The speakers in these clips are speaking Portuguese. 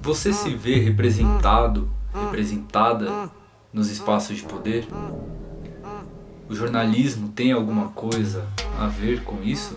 Você se vê representado, representada nos espaços de poder? O jornalismo tem alguma coisa a ver com isso?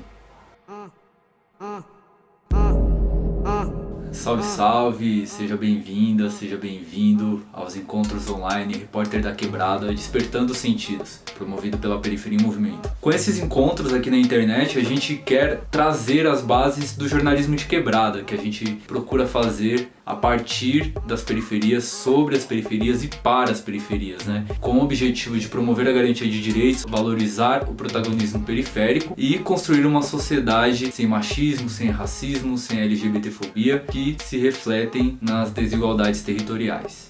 Salve, salve! Seja bem-vinda, seja bem-vindo aos Encontros Online Repórter da Quebrada Despertando os Sentidos, promovido pela Periferia em Movimento. Com esses encontros aqui na internet, a gente quer trazer as bases do jornalismo de quebrada, que a gente procura fazer a partir das periferias, sobre as periferias e para as periferias, né? Com o objetivo de promover a garantia de direitos, valorizar o protagonismo periférico e construir uma sociedade sem machismo, sem racismo, sem LGBTfobia, que se refletem nas desigualdades territoriais.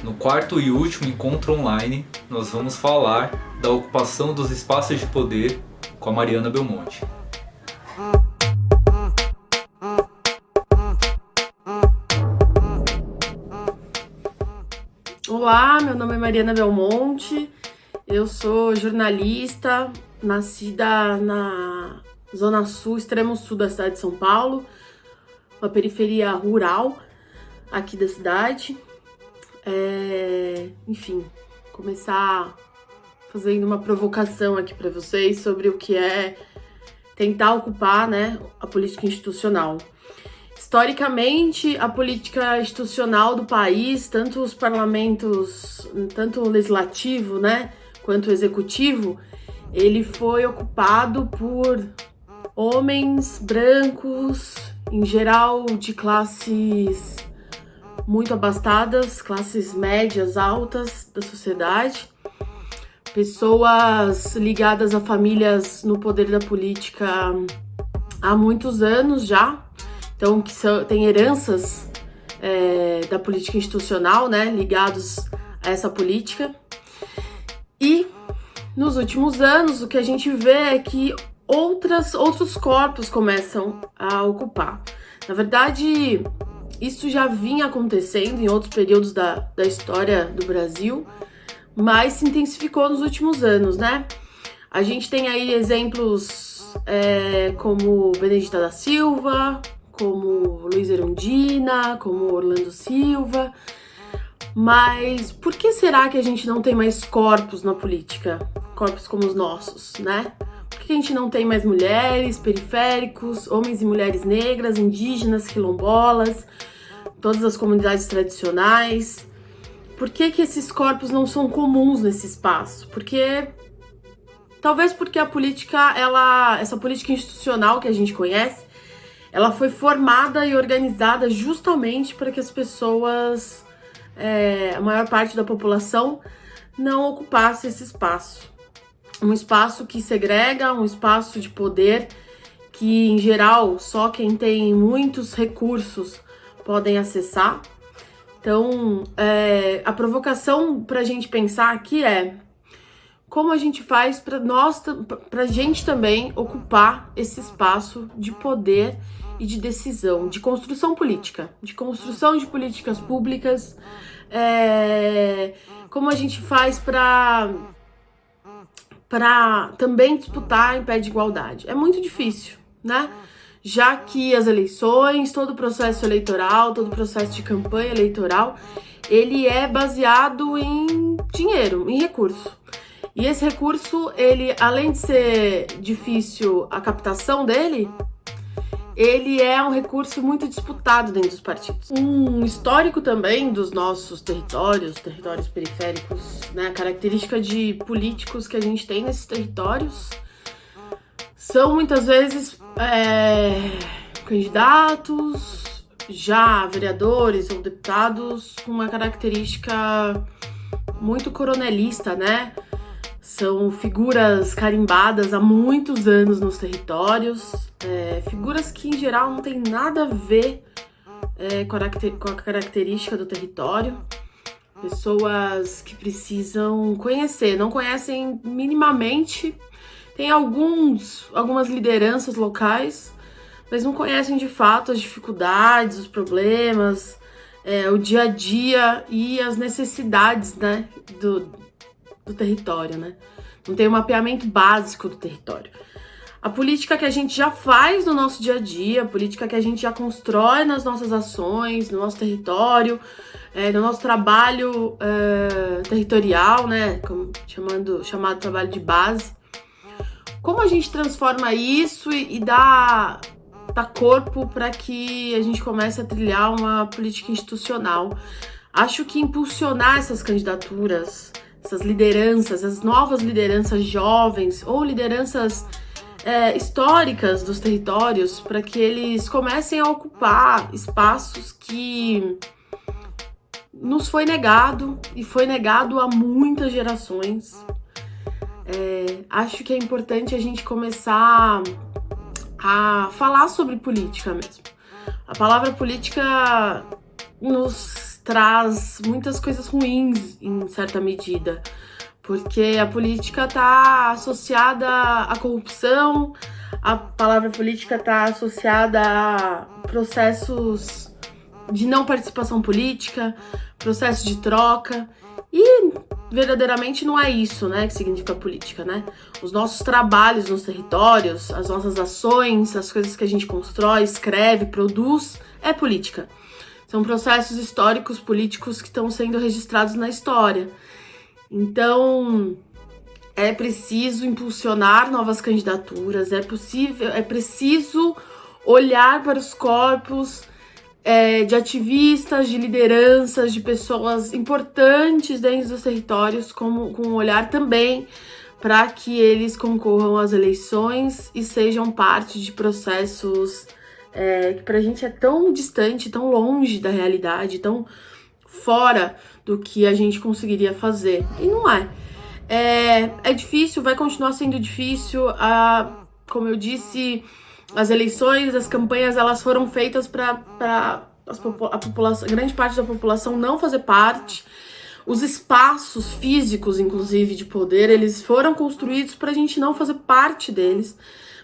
No quarto e último encontro online, nós vamos falar da ocupação dos espaços de poder com a Mariana Belmonte. Olá, meu nome é Mariana Belmonte, eu sou jornalista, nascida na Zona Sul, extremo sul da cidade de São Paulo, uma periferia rural aqui da cidade. Enfim, começar fazendo uma provocação aqui para vocês sobre o que é tentar ocupar, né, a política institucional. Historicamente, a política institucional do país, tanto os parlamentos, tanto o legislativo, né, quanto o executivo, ele foi ocupado por homens brancos, em geral de classes muito abastadas, classes médias, altas da sociedade, pessoas ligadas a famílias no poder da política há muitos anos já. Então, tem heranças da política institucional, né, ligados a essa política. E, nos últimos anos, o que a gente vê é que outros corpos começam a ocupar. Na verdade, isso já vinha acontecendo em outros períodos da história do Brasil, mas se intensificou nos últimos anos, né? A gente tem aí exemplos como Benedita da Silva, como Luiz Erundina, como Orlando Silva. Mas por que será que a gente não tem mais corpos na política? Corpos como os nossos, né? Por que a gente não tem mais mulheres, periféricos, homens e mulheres negras, indígenas, quilombolas, todas as comunidades tradicionais? Por que esses corpos não são comuns nesse espaço? Talvez porque a política, essa política institucional que a gente conhece, ela foi formada e organizada justamente para que as pessoas, a maior parte da população, não ocupasse esse espaço. Um espaço que segrega, um espaço de poder que, em geral, só quem tem muitos recursos podem acessar. Então, a provocação para a gente pensar aqui é como a gente faz para a gente também ocupar esse espaço de poder e de decisão, de construção política, de construção de políticas públicas, como a gente faz para também disputar em pé de igualdade. É muito difícil, né? Já que as eleições, todo o processo eleitoral, todo o processo de campanha eleitoral, ele é baseado em dinheiro, em recurso. E esse recurso, ele, além de ser difícil a captação dele, ele é um recurso muito disputado dentro dos partidos. Um histórico também dos nossos territórios periféricos, né? A característica de políticos que a gente tem nesses territórios são muitas vezes candidatos, já vereadores ou deputados, com uma característica muito coronelista, né? São figuras carimbadas há muitos anos nos territórios, figuras que em geral não tem nada a ver com a característica do território, pessoas que precisam conhecer, não conhecem minimamente, tem algumas lideranças locais, mas não conhecem de fato as dificuldades, os problemas, o dia a dia e as necessidades, né, do território, né? Não tem um mapeamento básico do território. a política que a gente já faz no nosso dia a dia, a política que a gente já constrói nas nossas ações, no nosso território, no nosso trabalho territorial, né, chamado trabalho de base. Como a gente transforma isso e dá corpo para que a gente comece a trilhar uma política institucional? Acho que impulsionar essas candidaturas, essas lideranças, as novas lideranças jovens ou lideranças históricas dos territórios, para que eles comecem a ocupar espaços que nos foi negado e foi negado há muitas gerações. Acho que é importante a gente começar a falar sobre política mesmo. A palavra política nos traz muitas coisas ruins em certa medida, porque a política está associada à corrupção, a palavra política está associada a processos de não participação política, processos de troca, e verdadeiramente não é isso, né, que significa política, né? Os nossos trabalhos nos territórios, as nossas ações, as coisas que a gente constrói, escreve, produz, é política. São processos históricos, políticos que estão sendo registrados na história. Então, é preciso impulsionar novas candidaturas, é preciso olhar para os corpos de ativistas, de lideranças, de pessoas importantes dentro dos territórios, com um olhar também para que eles concorram às eleições e sejam parte de processos que pra gente é tão distante, tão longe da realidade, tão fora do que a gente conseguiria fazer. E não é. É difícil, vai continuar sendo difícil. Como eu disse, as eleições, as campanhas, elas foram feitas para a população, grande parte da população não fazer parte. Os espaços físicos, inclusive, de poder, eles foram construídos para a gente não fazer parte deles,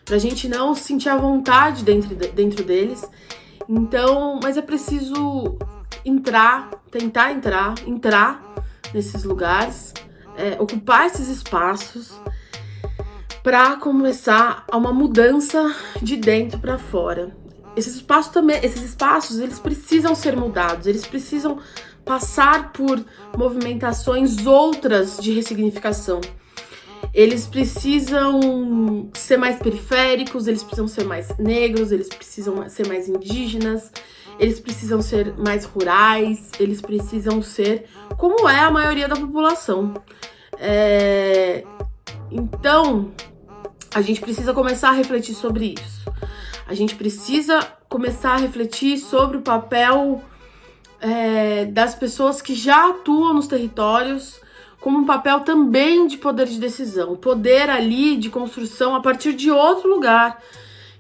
pra gente não sentir a vontade dentro deles. Então, mas é preciso tentar entrar nesses lugares, ocupar esses espaços para começar uma mudança de dentro para fora. Esses espaços, eles precisam ser mudados, eles precisam passar por movimentações outras de ressignificação. Eles precisam ser mais periféricos, eles precisam ser mais negros, eles precisam ser mais indígenas, eles precisam ser mais rurais, eles precisam ser como é a maioria da população. Então, a gente precisa começar a refletir sobre isso. A gente precisa começar a refletir sobre o papel das pessoas que já atuam nos territórios, como um papel também de poder de decisão, poder ali de construção a partir de outro lugar,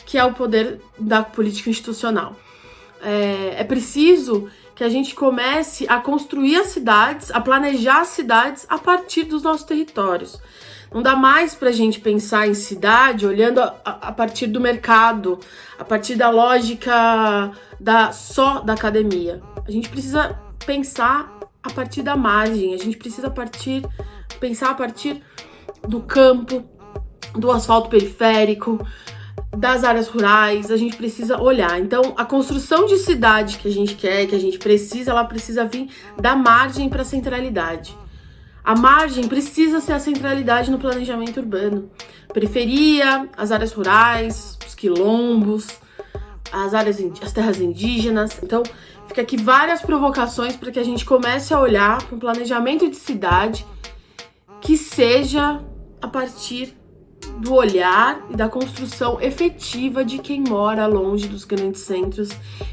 que é o poder da política institucional. É preciso que a gente comece a construir as cidades, a planejar as cidades a partir dos nossos territórios. Não dá mais pra gente pensar em cidade olhando a partir do mercado, a partir da lógica só da academia. A gente precisa pensar a partir da margem, a gente precisa pensar a partir do campo, do asfalto periférico, das áreas rurais. A gente precisa olhar. Então, a construção de cidade que a gente quer, que a gente precisa, ela precisa vir da margem para a centralidade. A margem precisa ser a centralidade no planejamento urbano. Periferia, as áreas rurais, os quilombos, as terras indígenas. Então, fica aqui várias provocações para que a gente comece a olhar para um planejamento de cidade que seja a partir do olhar e da construção efetiva de quem mora longe dos grandes centros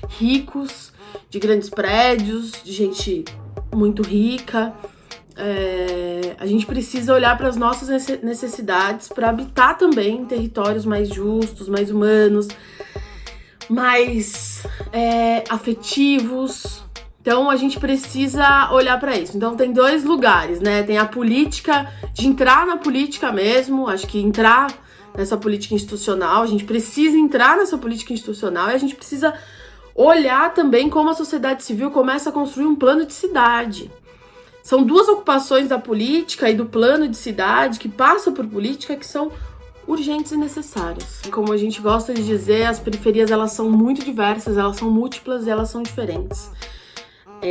ricos, de grandes prédios, de gente muito rica. A gente precisa olhar para as nossas necessidades para habitar também em territórios mais justos, mais humanos, mais afetivos. Então a gente precisa olhar para isso. Então tem dois lugares, né? Tem a política, de entrar na política mesmo, acho que entrar nessa política institucional, a gente precisa entrar nessa política institucional e a gente precisa olhar também como a sociedade civil começa a construir um plano de cidade. São duas ocupações da política e do plano de cidade que passam por política, que são urgentes e necessárias. Como a gente gosta de dizer, as periferias elas são muito diversas, elas são múltiplas e elas são diferentes.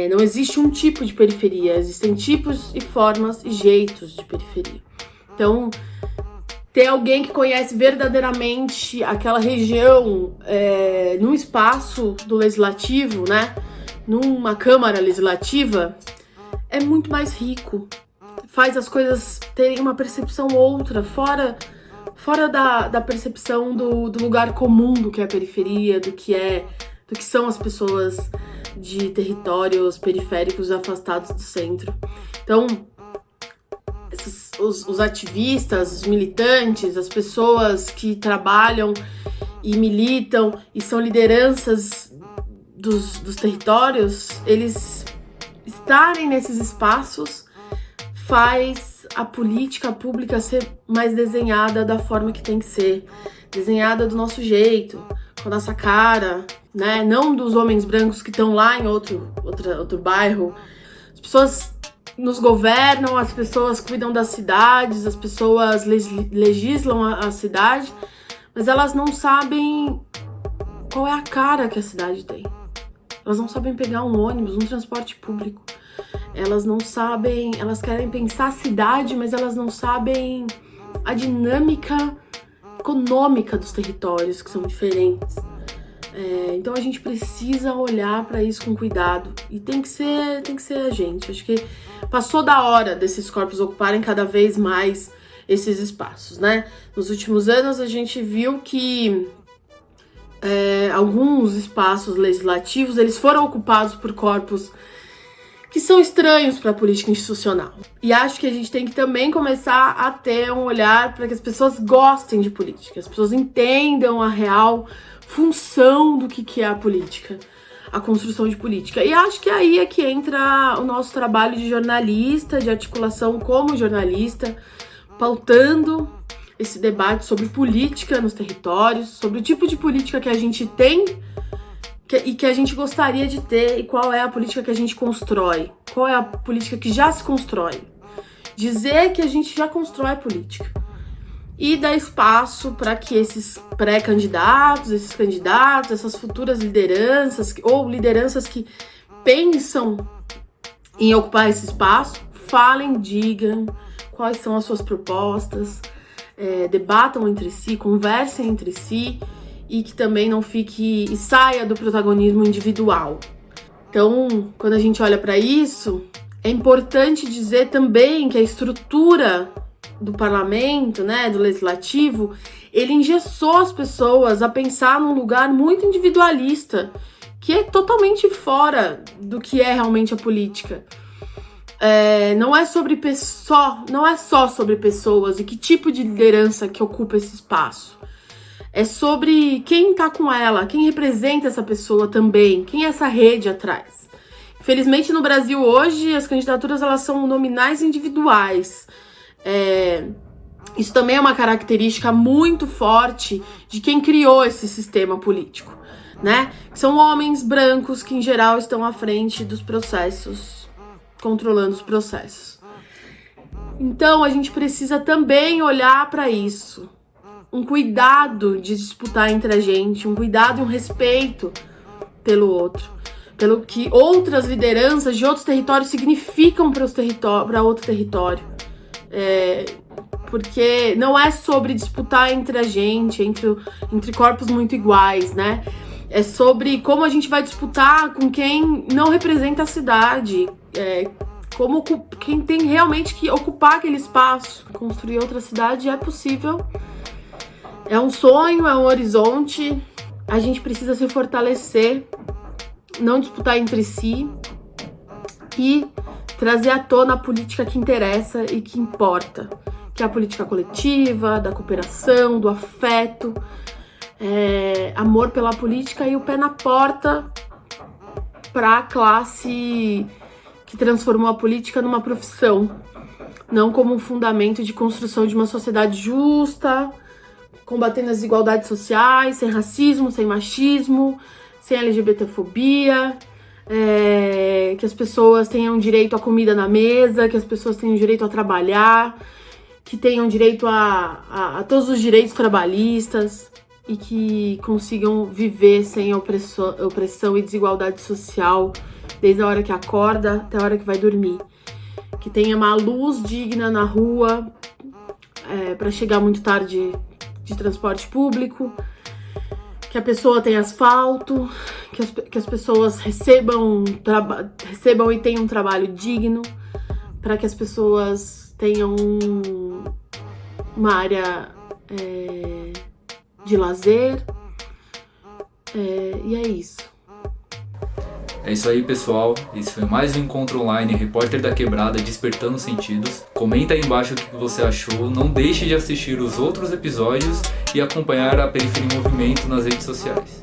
Não existe um tipo de periferia, existem tipos e formas e jeitos de periferia. Então, ter alguém que conhece verdadeiramente aquela região num espaço do legislativo, né, numa Câmara Legislativa, é muito mais rico. Faz as coisas terem uma percepção outra, fora da percepção do lugar comum do que é a periferia, do que são as pessoas de territórios periféricos afastados do centro. Então, os ativistas, os militantes, as pessoas que trabalham e militam e são lideranças dos territórios, eles estarem nesses espaços faz a política pública ser mais desenhada da forma que tem que ser, desenhada do nosso jeito, com a nossa cara, né? Não dos homens brancos que estão lá em outro bairro. As pessoas nos governam, as pessoas cuidam das cidades, as pessoas legislam a cidade, mas elas não sabem qual é a cara que a cidade tem. Elas não sabem pegar um ônibus, um transporte público. Elas não sabem, elas querem pensar a cidade, mas elas não sabem a dinâmica econômica dos territórios, que são diferentes. Então a gente precisa olhar para isso com cuidado. E tem que ser a gente. Acho que passou da hora desses corpos ocuparem cada vez mais esses espaços, né? Nos últimos anos a gente viu que alguns espaços legislativos eles foram ocupados por corpos que são estranhos para a política institucional. E acho que a gente tem que também começar a ter um olhar para que as pessoas gostem de política, as pessoas entendam a real função do que é a política, a construção de política. E acho que aí é que entra o nosso trabalho de jornalista, de articulação como jornalista, pautando esse debate sobre política nos territórios, sobre o tipo de política que a gente tem e que a gente gostaria de ter e qual é a política que a gente constrói, qual é a política que já se constrói. Dizer que a gente já constrói política e dar espaço para que esses pré-candidatos, esses candidatos, essas futuras lideranças ou lideranças que pensam em ocupar esse espaço, falem, digam quais são as suas propostas, debatam entre si, conversem entre si, e que também não fique e saia do protagonismo individual. Então, quando a gente olha para isso, é importante dizer também que a estrutura do parlamento, né, do legislativo, ele engessou as pessoas a pensar num lugar muito individualista, que é totalmente fora do que é realmente a política. Não é só sobre pessoas e que tipo de liderança que ocupa esse espaço. É sobre quem tá com ela, quem representa essa pessoa também, quem é essa rede atrás. Infelizmente, no Brasil hoje, as candidaturas elas são nominais individuais. Isso também é uma característica muito forte de quem criou esse sistema político, né? São homens brancos que, em geral, estão à frente dos processos, controlando os processos. Então, a gente precisa também olhar para isso. Um cuidado de disputar entre a gente, um cuidado e um respeito pelo outro, pelo que outras lideranças de outros territórios significam para outro território. Porque não é sobre disputar entre a gente, entre corpos muito iguais, né? É sobre como a gente vai disputar com quem não representa a cidade, quem tem realmente que ocupar aquele espaço. Construir outra cidade é possível. É um sonho, é um horizonte. A gente precisa se fortalecer, não disputar entre si e trazer à tona a política que interessa e que importa, que é a política coletiva, da cooperação, do afeto, amor pela política e o pé na porta para a classe que transformou a política numa profissão, não como um fundamento de construção de uma sociedade justa, combatendo as desigualdades sociais, sem racismo, sem machismo, sem LGBTfobia, que as pessoas tenham direito à comida na mesa, que as pessoas tenham direito a trabalhar, que tenham direito a todos os direitos trabalhistas e que consigam viver sem opressão e desigualdade social desde a hora que acorda até a hora que vai dormir. Que tenha uma luz digna na rua para chegar muito tarde de transporte público, que a pessoa tenha asfalto, que as pessoas recebam e tenham um trabalho digno, para que as pessoas tenham uma área de lazer, e é isso. É isso aí, pessoal. Esse foi mais um Encontro Online Repórter da Quebrada Despertando Sentidos. Comenta aí embaixo o que você achou. Não deixe de assistir os outros episódios e acompanhar a Periferia em Movimento nas redes sociais.